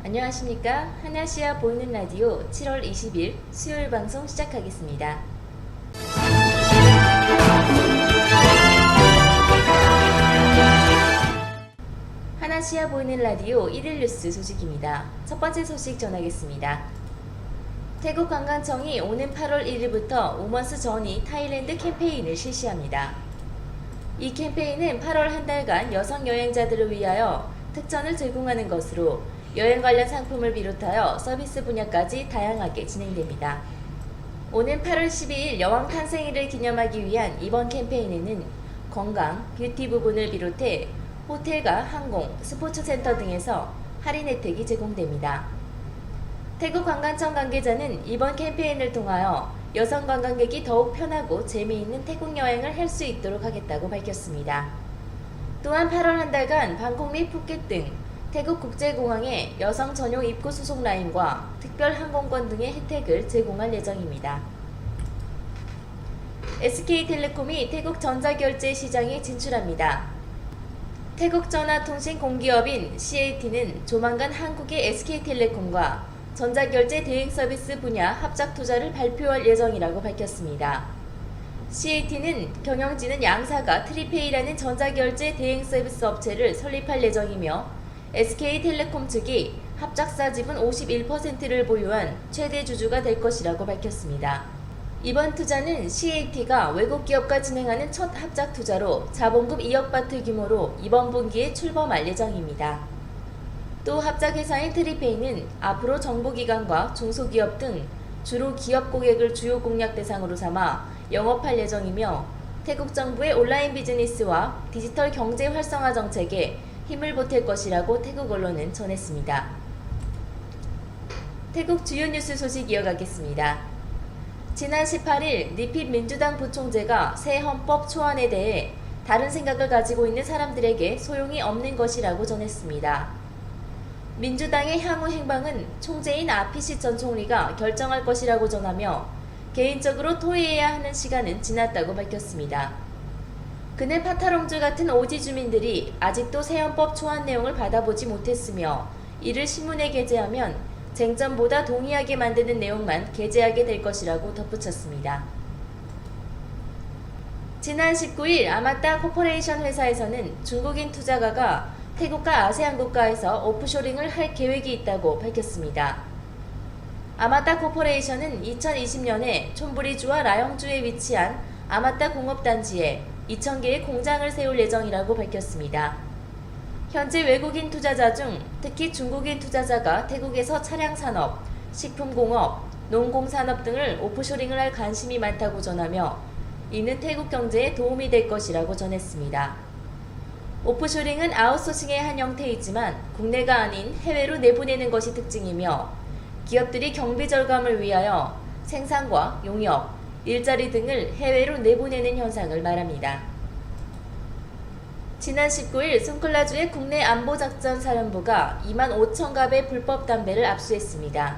안녕하십니까. 하나시아 보이는 라디오 7월 20일 수요일 방송 시작하겠습니다. 하나시아 보이는 라디오 1일 뉴스 소식입니다. 첫 번째 소식 전하겠습니다. 태국 관광청이 오는 8월 1일부터 우먼스 저니 타일랜드 캠페인을 실시합니다. 이 캠페인은 8월 한 달간 여성 여행자들을 위하여 특전을 제공하는 것으로 여행 관련 상품을 비롯하여 서비스 분야까지 다양하게 진행됩니다. 오는 8월 12일 여왕 탄생일을 기념하기 위한 이번 캠페인에는 건강, 뷰티 부분을 비롯해 호텔과 항공, 스포츠센터 등에서 할인 혜택이 제공됩니다. 태국 관광청 관계자는 이번 캠페인을 통하여 여성 관광객이 더욱 편하고 재미있는 태국 여행을 할 수 있도록 하겠다고 밝혔습니다. 또한 8월 한 달간 방콕 및 푸켓 등 태국 국제공항에 여성 전용 입구 수속 라인과 특별 항공권 등의 혜택을 제공할 예정입니다. SK텔레콤이 태국 전자결제 시장에 진출합니다. 태국 전화통신 공기업인 CAT는 조만간 한국의 SK텔레콤과 전자결제 대행 서비스 분야 합작 투자를 발표할 예정이라고 밝혔습니다. CAT는 경영진은 양사가 트리페이라는 전자결제 대행 서비스 업체를 설립할 예정이며 SK텔레콤 측이 합작사 지분 51%를 보유한 최대 주주가 될 것이라고 밝혔습니다. 이번 투자는 CAT가 외국 기업과 진행하는 첫 합작 투자로 자본금 2억 바트 규모로 이번 분기에 출범할 예정입니다. 또 합작회사인 트리페이는 앞으로 정부기관과 중소기업 등 주로 기업 고객을 주요 공략 대상으로 삼아 영업할 예정이며 태국 정부의 온라인 비즈니스와 디지털 경제 활성화 정책에 힘을 보탤 것이라고 태국 언론은 전했습니다. 태국 주요 뉴스 소식 이어가겠습니다. 지난 18일 니핏 민주당 부총재가 새 헌법 초안에 대해 다른 생각을 가지고 있는 사람들에게 소용이 없는 것이라고 전했습니다. 민주당의 향후 행방은 총재인 아피시 전 총리가 결정할 것이라고 전하며 개인적으로 토의해야 하는 시간은 지났다고 밝혔습니다. 그는 파타롱주 같은 오지 주민들이 아직도 새 헌법 초안 내용을 받아보지 못했으며 이를 신문에 게재하면 쟁점보다 동의하게 만드는 내용만 게재하게 될 것이라고 덧붙였습니다. 지난 19일 아마따 코퍼레이션 회사에서는 중국인 투자가가 태국과 아세안 국가에서 오프쇼링을 할 계획이 있다고 밝혔습니다. 아마따 코퍼레이션은 2020년에 촌부리주와 라영주에 위치한 아마따 공업단지에 2,000개의 공장을 세울 예정이라고 밝혔습니다. 현재 외국인 투자자 중 특히 중국인 투자자가 태국에서 차량산업, 식품공업, 농공산업 등을 오프쇼링을 할 관심이 많다고 전하며 이는 태국 경제에 도움이 될 것이라고 전했습니다. 오프쇼링은 아웃소싱의 한 형태이지만 국내가 아닌 해외로 내보내는 것이 특징이며 기업들이 경비 절감을 위하여 생산과 용역, 일자리 등을 해외로 내보내는 현상을 말합니다. 지난 19일 송클라주의 국내 안보작전사령부가 25,000갑의 불법 담배를 압수했습니다.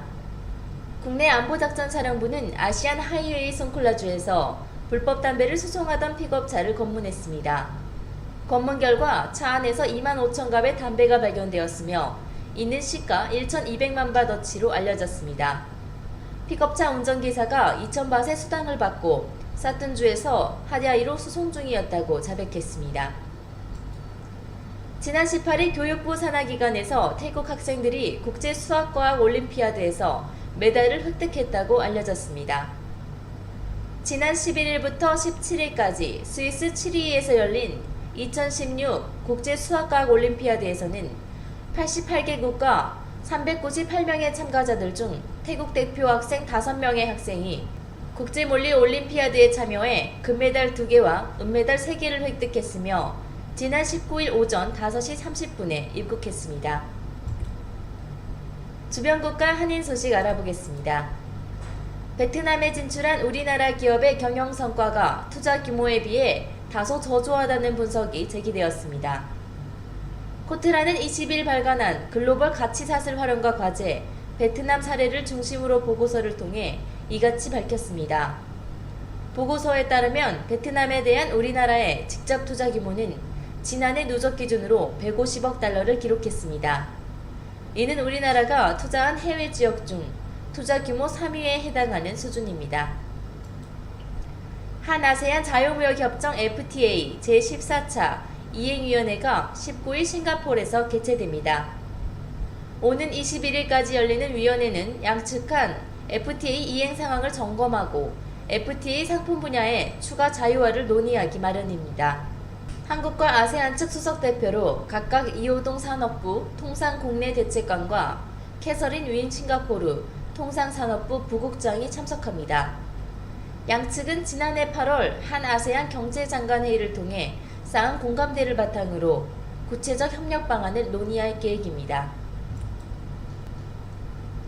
국내 안보작전사령부는 아시안 하이웨이 송클라주에서 불법 담배를 수송하던 픽업차를 검문했습니다. 검문 결과 차 안에서 25,000갑의 담배가 발견되었으며 이는 시가 1,200만 바더치로 알려졌습니다. 픽업차 운전기사가 2,000밭의 수당을 받고 사툰주에서 하디아이로 수송 중이었다고 자백했습니다. 지난 18일 교육부 산하기관에서 태국 학생들이 국제수학과학 올림피아드에서 메달을 획득했다고 알려졌습니다. 지난 11일부터 17일까지 스위스 치리히에서 열린 2016 국제수학과학 올림피아드에서는 88개국과 398명의 참가자들 중 태국 대표 학생 5명의 학생이 국제물리 올림피아드에 참여해 금메달 2개와 은메달 3개를 획득했으며 지난 19일 오전 5시 30분에 입국했습니다. 주변국가 한인 소식 알아보겠습니다. 베트남에 진출한 우리나라 기업의 경영 성과가 투자 규모에 비해 다소 저조하다는 분석이 제기되었습니다. 코트라는 20일 발간한 글로벌 가치사슬 활용과 과제, 베트남 사례를 중심으로 보고서를 통해 이같이 밝혔습니다. 보고서에 따르면 베트남에 대한 우리나라의 직접 투자 규모는 지난해 누적 기준으로 150억 달러를 기록했습니다. 이는 우리나라가 투자한 해외 지역 중 투자 규모 3위에 해당하는 수준입니다. 한아세안 자유무역협정 FTA 제14차 이행위원회가 19일 싱가포르에서 개최됩니다. 오는 21일까지 열리는 위원회는 양측 간 FTA 이행 상황을 점검하고 FTA 상품 분야의 추가 자유화를 논의하기 마련입니다. 한국과 아세안 측 수석대표로 각각 이호동 산업부 통상국내대책관과 캐서린 윈 싱가포르 통상산업부 부국장이 참석합니다. 양측은 지난해 8월 한아세안 경제장관회의를 통해 쌓은 공감대를 바탕으로 구체적 협력 방안을 논의할 계획입니다.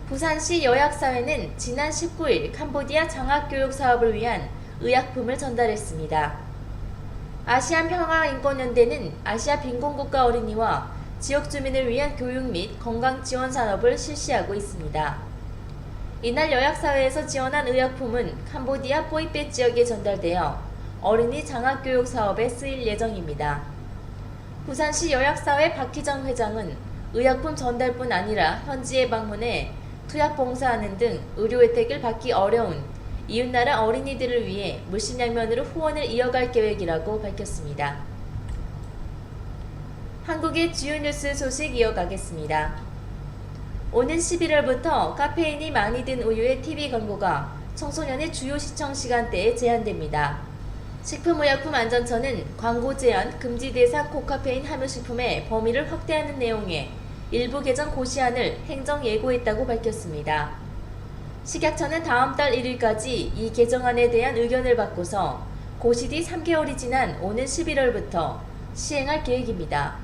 부산시 여약사회는 지난 19일 캄보디아 장학교육 사업을 위한 의약품을 전달했습니다. 아시안평화인권연대는 아시아 빈곤국가 어린이와 지역 주민을 위한 교육 및 건강 지원 산업을 실시하고 있습니다. 이날 여약사회에서 지원한 의약품은 캄보디아 뽀이페 지역에 전달되어 어린이 장학교육 사업에 쓰일 예정입니다. 부산시 여약사회 박희정 회장은 의약품 전달뿐 아니라 현지에 방문해 투약 봉사하는 등 의료 혜택을 받기 어려운 이웃나라 어린이들을 위해 물심양면으로 후원을 이어갈 계획이라고 밝혔습니다. 한국의 주요 뉴스 소식 이어가겠습니다. 오는 11월부터 카페인이 많이 든 우유의 TV 광고가 청소년의 주요 시청 시간대에 제한됩니다. 식품의약품안전처는 광고 제한 금지 대상 고카페인 함유식품의 범위를 확대하는 내용의 일부 개정 고시안을 행정 예고했다고 밝혔습니다. 식약처는 다음 달 1일까지 이 개정안에 대한 의견을 받고서 고시 뒤 3개월이 지난 오는 11월부터 시행할 계획입니다.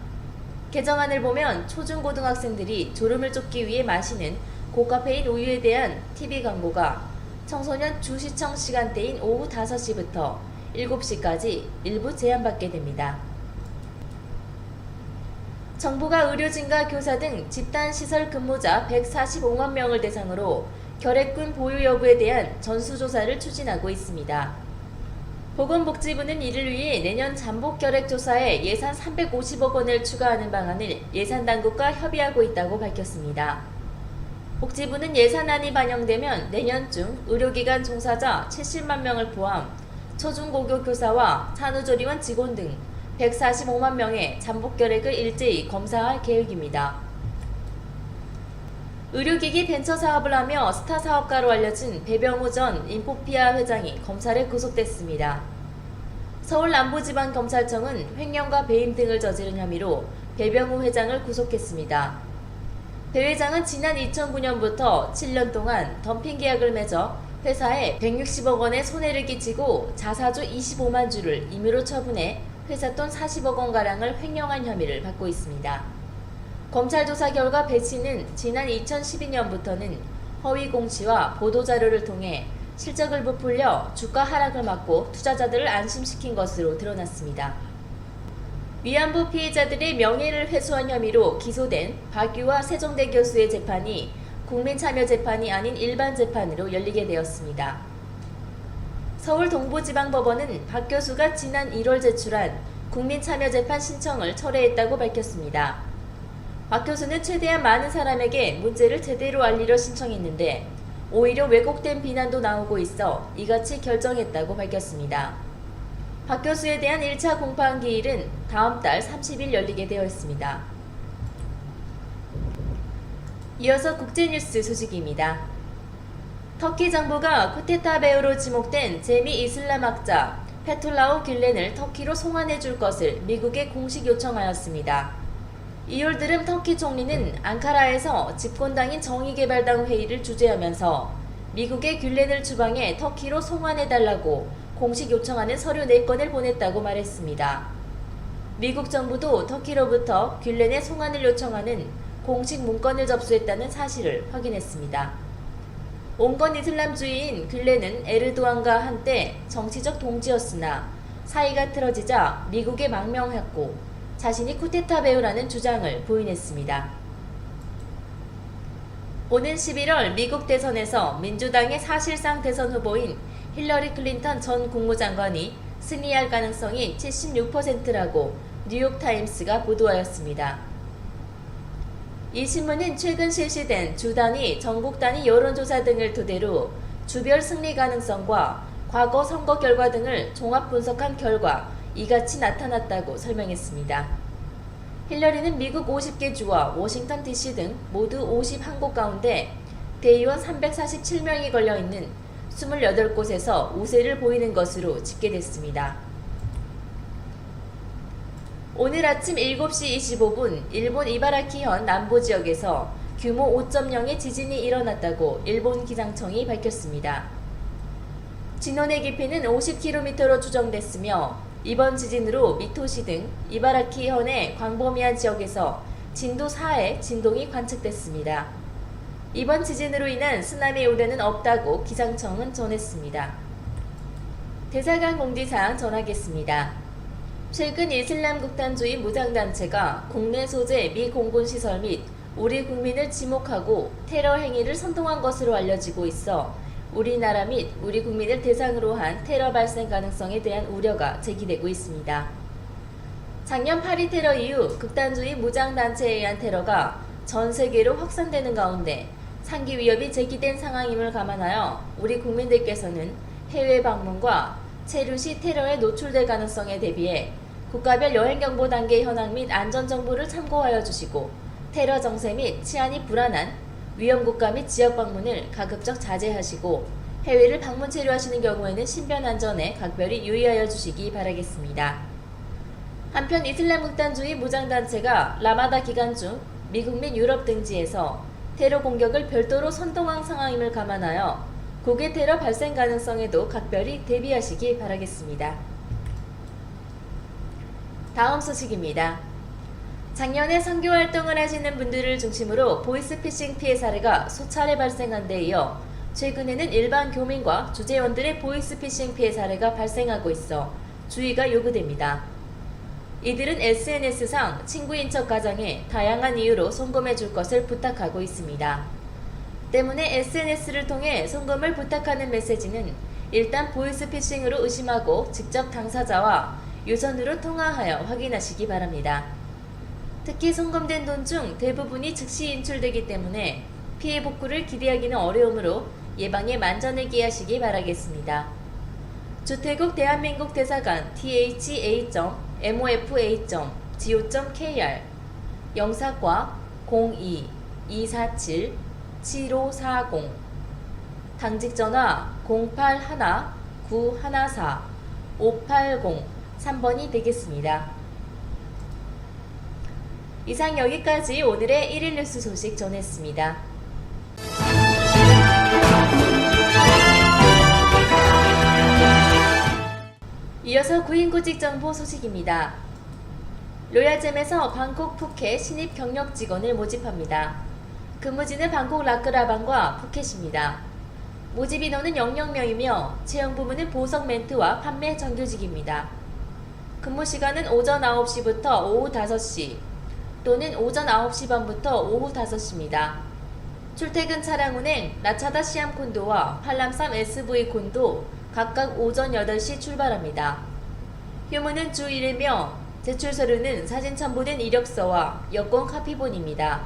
개정안을 보면 초중고등학생들이 졸음을 쫓기 위해 마시는 고카페인 우유에 대한 TV 광고가 청소년 주시청 시간대인 오후 5시부터 7시까지 일부 제한받게 됩니다. 정부가 의료진과 교사 등 집단시설 근무자 145만 명을 대상으로 결핵균 보유 여부에 대한 전수조사를 추진하고 있습니다. 보건복지부는 이를 위해 내년 잠복결핵조사에 예산 350억 원을 추가하는 방안을 예산당국과 협의하고 있다고 밝혔습니다. 복지부는 예산안이 반영되면 내년쯤 의료기관 종사자 70만 명을 포함 초중고교 교사와 산후조리원 직원 등 145만 명의 잠복결핵을 일제히 검사할 계획입니다. 의료기기 벤처 사업을 하며 스타 사업가로 알려진 배병우 전 인포피아 회장이 검찰에 구속됐습니다. 서울 남부지방검찰청은 횡령과 배임 등을 저지른 혐의로 배병우 회장을 구속했습니다. 배 회장은 지난 2009년부터 7년 동안 덤핑 계약을 맺어 회사에 160억 원의 손해를 끼치고 자사주 25만 주를 임의로 처분해 회사 돈 40억 원가량을 횡령한 혐의를 받고 있습니다. 검찰 조사 결과 배 씨는 지난 2012년부터는 허위 공시와 보도자료를 통해 실적을 부풀려 주가 하락을 막고 투자자들을 안심시킨 것으로 드러났습니다. 위안부 피해자들의 명예를 훼손한 혐의로 기소된 박유화 세종대 교수의 재판이 국민참여재판이 아닌 일반 재판으로 열리게 되었습니다. 서울 동부지방법원은 박 교수가 지난 1월 제출한 국민참여재판 신청을 철회했다고 밝혔습니다. 박 교수는 최대한 많은 사람에게 문제를 제대로 알리려 신청했는데 오히려 왜곡된 비난도 나오고 있어 이같이 결정했다고 밝혔습니다. 박 교수에 대한 1차 공판 기일은 다음 달 30일 열리게 되어 있습니다. 이어서 국제뉴스 소식입니다. 터키 정부가 쿠데타 배후로 지목된 재미 이슬람학자 페툴라우 귤렌을 터키로 송환해 줄 것을 미국에 공식 요청하였습니다. 이올드름 터키 총리는 앙카라에서 집권당인 정의개발당 회의를 주재하면서 미국의 귤렌을 추방해 터키로 송환해달라고 공식 요청하는 서류 4건을 보냈다고 말했습니다. 미국 정부도 터키로부터 귤렌의 송환을 요청하는 공식 문건을 접수했다는 사실을 확인했습니다. 온건 이슬람주의인 귤렌은 에르도안과 한때 정치적 동지였으나 사이가 틀어지자 미국에 망명했고 자신이 쿠데타 배후라는 주장을 부인했습니다. 오는 11월 미국 대선에서 민주당의 사실상 대선 후보인 힐러리 클린턴 전 국무장관이 승리할 가능성이 76%라고 뉴욕타임스가 보도하였습니다. 이 신문은 최근 실시된 주 단위, 전국 단위 여론조사 등을 토대로 주별 승리 가능성과 과거 선거 결과 등을 종합 분석한 결과 이같이 나타났다고 설명했습니다. 힐러리는 미국 50개 주와 워싱턴 DC 등 모두 51곳 가운데 대의원 347명이 걸려있는 28곳에서 우세를 보이는 것으로 집계됐습니다. 오늘 아침 7시 25분 일본 이바라키현 남부지역에서 규모 5.0의 지진이 일어났다고 일본 기상청이 밝혔습니다. 진원의 깊이는 50km로 추정됐으며 이번 지진으로 미토시 등 이바라키현의 광범위한 지역에서 진도 4의 진동이 관측됐습니다. 이번 지진으로 인한 쓰나미 우려는 없다고 기상청은 전했습니다. 대사관 공지사항 전하겠습니다. 최근 이슬람 극단주의 무장단체가 국내 소재 미 공군시설 및 우리 국민을 지목하고 테러 행위를 선동한 것으로 알려지고 있어 우리나라 및 우리 국민을 대상으로 한 테러 발생 가능성에 대한 우려가 제기되고 있습니다. 작년 파리 테러 이후 극단주의 무장단체에 의한 테러가 전 세계로 확산되는 가운데 상기 위협이 제기된 상황임을 감안하여 우리 국민들께서는 해외 방문과 체류 시 테러에 노출될 가능성에 대비해 국가별 여행경보 단계 현황 및 안전정보를 참고하여 주시고 테러 정세 및 치안이 불안한 위험국가 및 지역 방문을 가급적 자제하시고 해외를 방문 체류하시는 경우에는 신변 안전에 각별히 유의하여 주시기 바라겠습니다. 한편 이슬람 극단주의 무장단체가 라마다 기간 중 미국 및 유럽 등지에서 테러 공격을 별도로 선동한 상황임을 감안하여 국외 테러 발생 가능성에도 각별히 대비하시기 바라겠습니다. 다음 소식입니다. 작년에 선교 활동을 하시는 분들을 중심으로 보이스피싱 피해 사례가 수차례 발생한 데 이어 최근에는 일반 교민과 주재원들의 보이스피싱 피해 사례가 발생하고 있어 주의가 요구됩니다. 이들은 SNS상 친구인 척 가정에 다양한 이유로 송금해 줄 것을 부탁하고 있습니다. 때문에 SNS를 통해 송금을 부탁하는 메시지는 일단 보이스피싱으로 의심하고 직접 당사자와 유선으로 통화하여 확인하시기 바랍니다. 특히 송금된 돈 중 대부분이 즉시 인출되기 때문에 피해 복구를 기대하기는 어려우므로 예방에 만전을 기하시기 바라겠습니다. 주태국 대한민국 대사관 tha.mofa.go.kr 영사과 02-247-7540 당직전화 081-914-580 3번이 되겠습니다. 이상 여기까지 오늘의 1일 뉴스 소식 전했습니다. 이어서 구인구직 정보 소식입니다. 로얄잼에서 방콕 푸켓 신입 경력 직원을 모집합니다. 근무지는 방콕 라크라방과 푸켓입니다. 모집 인원은 00명이며 채용 부문은 보석 멘트와 판매 정규직입니다. 근무 시간은 오전 9시부터 오후 5시 또는 오전 9시 반부터 오후 5시입니다. 출퇴근 차량 운행 라차다 시암 콘도와 팔람삼 SV 콘도 각각 오전 8시 출발합니다. 휴무는 주 1회며 제출 서류는 사진 첨부된 이력서와 여권 카피본입니다.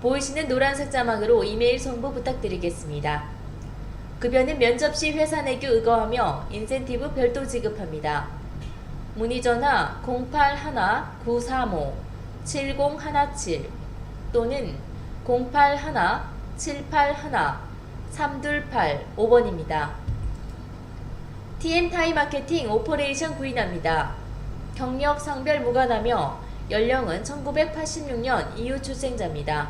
보이시는 노란색 자막으로 이메일 송부 부탁드리겠습니다. 급여는 면접 시 회사 내규 의거하며 인센티브 별도 지급합니다. 문의 전화 081-935-7017 또는 081-781-3285번입니다. TM타이 마케팅 오퍼레이션 구인합니다. 경력 성별 무관하며 연령은 1986년 이후 출생자입니다.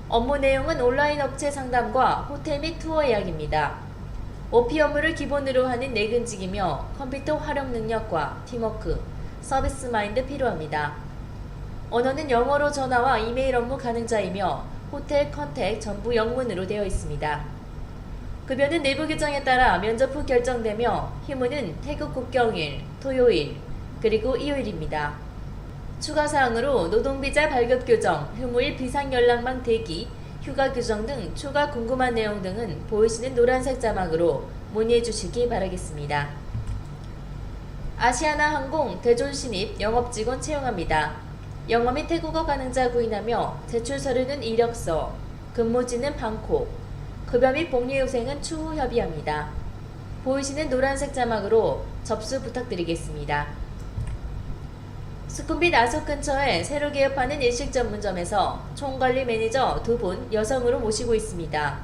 업무 내용은 온라인 업체 상담과 호텔 및 투어 예약입니다. OP 업무를 기본으로 하는 내근직이며 컴퓨터 활용 능력과 팀워크, 서비스 마인드 필요합니다. 언어는 영어로 전화와 이메일 업무 가능자이며 호텔 컨택 전부 영문으로 되어 있습니다. 급여는 내부 규정에 따라 면접 후 결정되며 휴무는 태국 국경일, 토요일, 그리고 일요일입니다. 추가사항으로 노동비자 발급 규정, 휴무일 비상연락망 대기, 휴가 규정 등 추가 궁금한 내용 등은 보이시는 노란색 자막으로 문의해 주시기 바라겠습니다. 아시아나항공 대존 신입 영업직원 채용합니다. 영어 및 태국어 가능자 구인하며 제출 서류는 이력서, 근무지는 방콕, 급여 및 복리후생은 추후 협의합니다. 보이시는 노란색 자막으로 접수 부탁드리겠습니다. 수쿰빗 아속 근처에 새로 개업하는 일식 전문점에서 총관리 매니저 2분 여성으로 모시고 있습니다.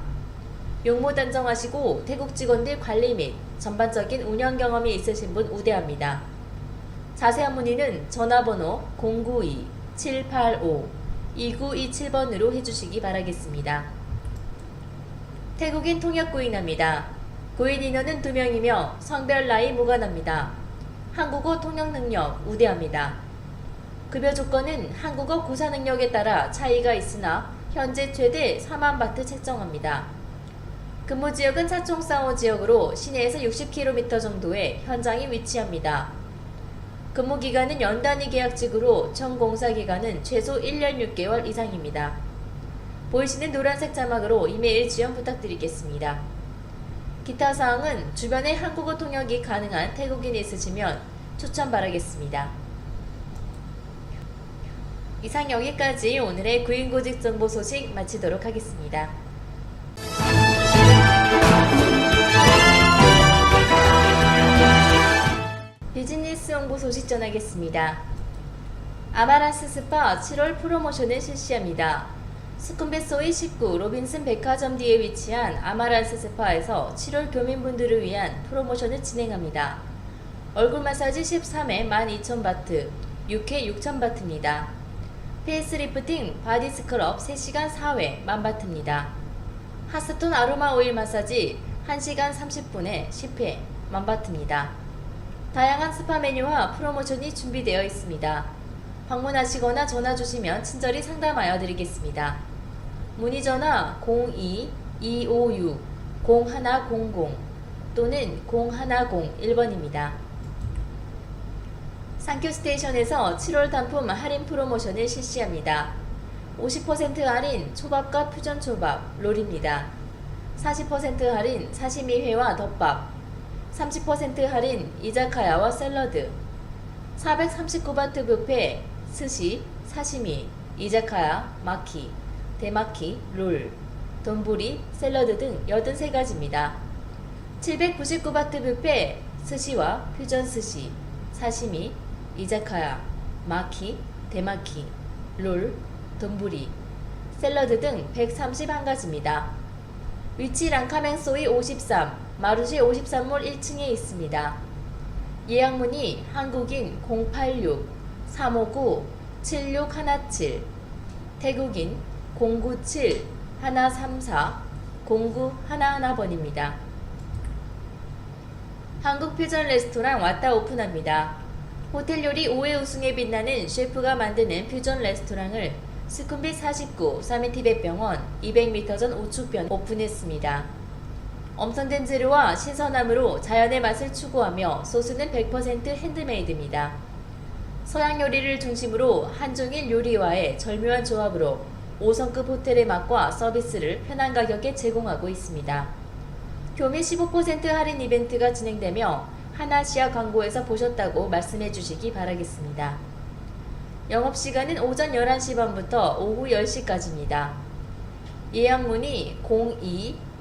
용모 단정하시고 태국 직원들 관리 및 전반적인 운영 경험이 있으신 분 우대합니다. 자세한 문의는 전화번호 092-785-2927번으로 해주시기 바라겠습니다. 태국인 통역 구인합니다. 구인 인원은 2명이며 성별 나이 무관합니다. 한국어 통역 능력 우대합니다. 급여 조건은 한국어 구사 능력에 따라 차이가 있으나 현재 최대 4만 바트 책정합니다. 근무 지역은 차총사오 지역으로 시내에서 60km 정도의 현장이 위치합니다. 근무 기간은 연단위 계약직으로 전 공사 기간은 최소 1년 6개월 이상입니다. 보이시는 노란색 자막으로 이메일 지원 부탁드리겠습니다. 기타 사항은 주변에 한국어 통역이 가능한 태국인이 있으시면 추천 바라겠습니다. 이상 여기까지 오늘의 구인구직 정보 소식 마치도록 하겠습니다. 비즈니스 홍보 소식 전하겠습니다. 아마란스 스파 7월 프로모션을 실시합니다. 수쿰빗 소이 19 로빈슨 백화점 뒤에 위치한 아마란스 스파에서 7월 교민분들을 위한 프로모션을 진행합니다. 얼굴 마사지 13회 12,000바트, 6회 6,000바트입니다. 페이스 리프팅 바디 스크럽 3시간 4회 10,000바트입니다. 핫스톤 아로마 오일 마사지 1시간 30분에 10회 10,000바트입니다. 다양한 스파 메뉴와 프로모션이 준비되어 있습니다. 방문하시거나 전화 주시면 친절히 상담하여 드리겠습니다. 문의 전화 02-256-0100 또는 0101번입니다. 상큐 스테이션에서 7월 단품 할인 프로모션을 실시합니다. 50% 할인 초밥과 퓨전 초밥, 롤입니다. 40% 할인 사시미회와 덮밥, 30% 할인 이자카야와 샐러드, 439바트 뷔페, 스시, 사시미, 이자카야, 마키, 대마키, 롤, 돈부리, 샐러드 등 83가지입니다. 799바트 뷔페, 스시와 퓨전 스시, 사시미, 이자카야, 마키, 대마키, 롤, 돈부리, 샐러드 등 131가지입니다. 위치 랑카맹소이 53, 마루시 53몰 1층에 있습니다. 예약 문의 한국인 086-359-7617, 태국인 097-134-0911번입니다. 한국 퓨전 레스토랑 왔다 오픈합니다. 호텔 요리 5회 우승에 빛나는 셰프가 만드는 퓨전 레스토랑을 수쿰빗 49 사미티벳병원 200m 전 우측변 오픈했습니다. 엄선된 재료와 신선함으로 자연의 맛을 추구하며 소스는 100% 핸드메이드입니다. 서양 요리를 중심으로 한중일 요리와의 절묘한 조합으로 5성급 호텔의 맛과 서비스를 편한 가격에 제공하고 있습니다. 교미 15% 할인 이벤트가 진행되며 하나시아 광고에서 보셨다고 말씀해 주시기 바라겠습니다. 영업시간은 오전 11시 반부터 오후 10시까지입니다. 예약 문의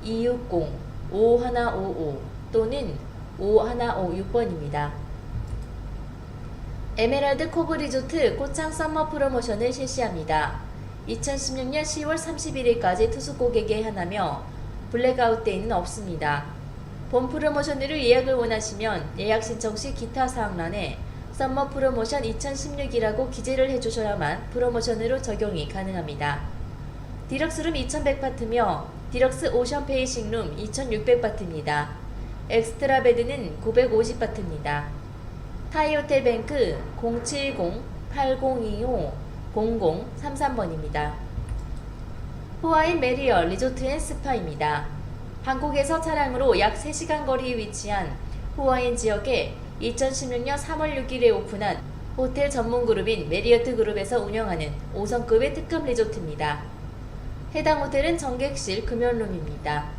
02-260-5155 또는 5156번입니다. 에메랄드 코브 리조트 꽃창 썸머 프로모션을 실시합니다. 2016년 10월 31일까지 투숙 고객에 한하며 블랙아웃 데이는 없습니다. 본 프로모션으로 예약을 원하시면 예약 신청 시 기타 사항란에 썸머 프로모션 2016이라고 기재를 해주셔야만 프로모션으로 적용이 가능합니다. 디럭스룸 2100바트며 디럭스 오션 페이싱룸 2600바트입니다. 엑스트라 베드는 950바트입니다. 타이호텔뱅크 070-8025-0033번입니다. 후아인 메리어 리조트 앤 스파입니다. 방콕에서 차량으로 약 3시간 거리에 위치한 후아인 지역에 2016년 3월 6일에 오픈한 호텔 전문 그룹인 메리어트 그룹에서 운영하는 5성급의 특급 리조트입니다. 해당 호텔은 정객실 금연룸입니다.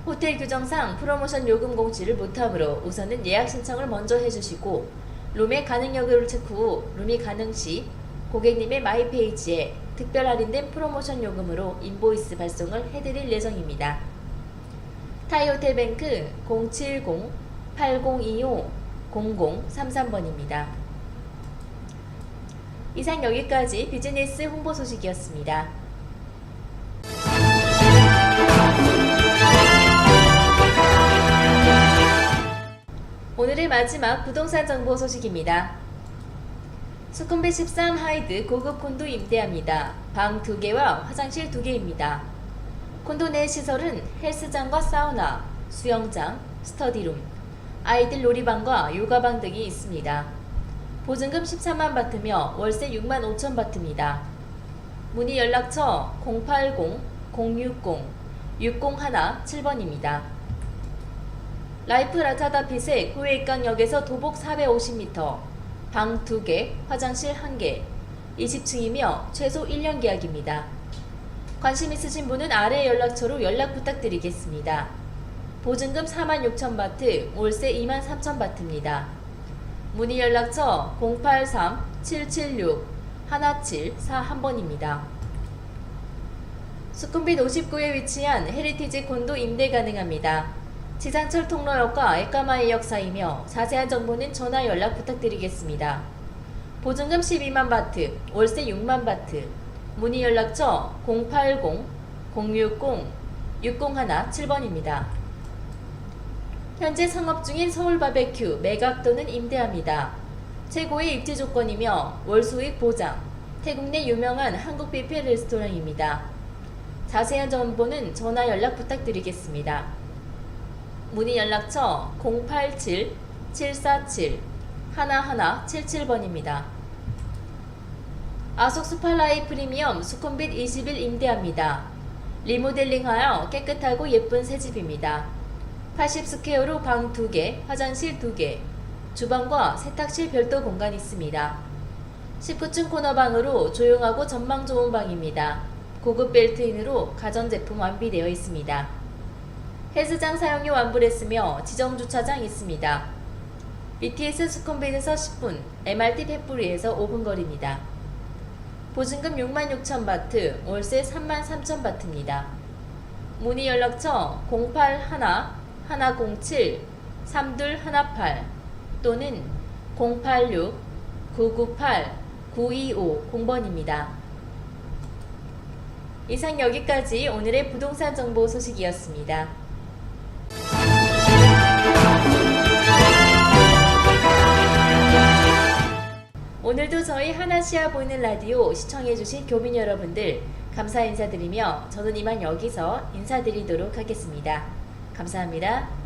호텔 규정상 프로모션 요금 공지를 못하므로 우선은 예약 신청을 먼저 해주시고 룸의 가능 여부를 체크 후 룸이 가능 시 고객님의 마이페이지에 특별 할인된 프로모션 요금으로 인보이스 발송을 해드릴 예정입니다. 타이호텔뱅크 070-8025-0033번입니다. 이상 여기까지 비즈니스 홍보 소식이었습니다. 오늘의 마지막 부동산 정보 소식입니다. 수쿰빗 13 하이드 고급 콘도 임대합니다. 방 2개와 화장실 2개입니다. 콘도 내 시설은 헬스장과 사우나, 수영장, 스터디룸, 아이들 놀이방과 요가방 등이 있습니다. 보증금 13만 바트며 월세 6만 5천 바트입니다. 문의 연락처 080-060-6017번입니다. 라이프 라타다핏의 구회익강역에서 도복 450m, 방 2개, 화장실 1개, 20층이며 최소 1년 계약입니다. 관심 있으신 분은 아래 연락처로 연락 부탁드리겠습니다. 보증금 4만 6천 바트, 월세 2만 3천 바트입니다. 문의 연락처 083-776-1741번입니다. 수쿰빗 59에 위치한 헤리티지 콘도 임대 가능합니다. 지상철 통로역과 에까마이역 사이며 자세한 정보는 전화 연락 부탁드리겠습니다. 보증금 12만 바트, 월세 6만 바트, 문의 연락처 080-060-6017번입니다. 현재 상업 중인 서울바베큐 매각도는 임대합니다. 최고의 입지 조건이며 월 수익 보장, 태국 내 유명한 한국 뷔페 레스토랑입니다. 자세한 정보는 전화 연락 부탁드리겠습니다. 문의 연락처 087-747-1177번입니다. 아속 스팔라이 프리미엄 수쿰빗 20일 임대합니다. 리모델링하여 깨끗하고 예쁜 새집입니다. 80스퀘어로 방 2개, 화장실 2개, 주방과 세탁실 별도 공간이 있습니다. 19층 코너방으로 조용하고 전망 좋은 방입니다. 고급 벨트인으로 가전제품 완비되어 있습니다. 헬스장 사용료 완불했으며 지정주차장 있습니다. BTS 수쿰빗에서 10분, MRT 페프리에서 5분 거리입니다. 보증금 6만 6천 바트, 월세 3만 3천 바트입니다. 문의 연락처 081-107-3218 또는 086-998-9250번입니다. 이상 여기까지 오늘의 부동산 정보 소식이었습니다. 오늘도 저희 하나시아 보이는 라디오 시청해주신 교민 여러분들 감사 인사드리며 저는 이만 여기서 인사드리도록 하겠습니다. 감사합니다.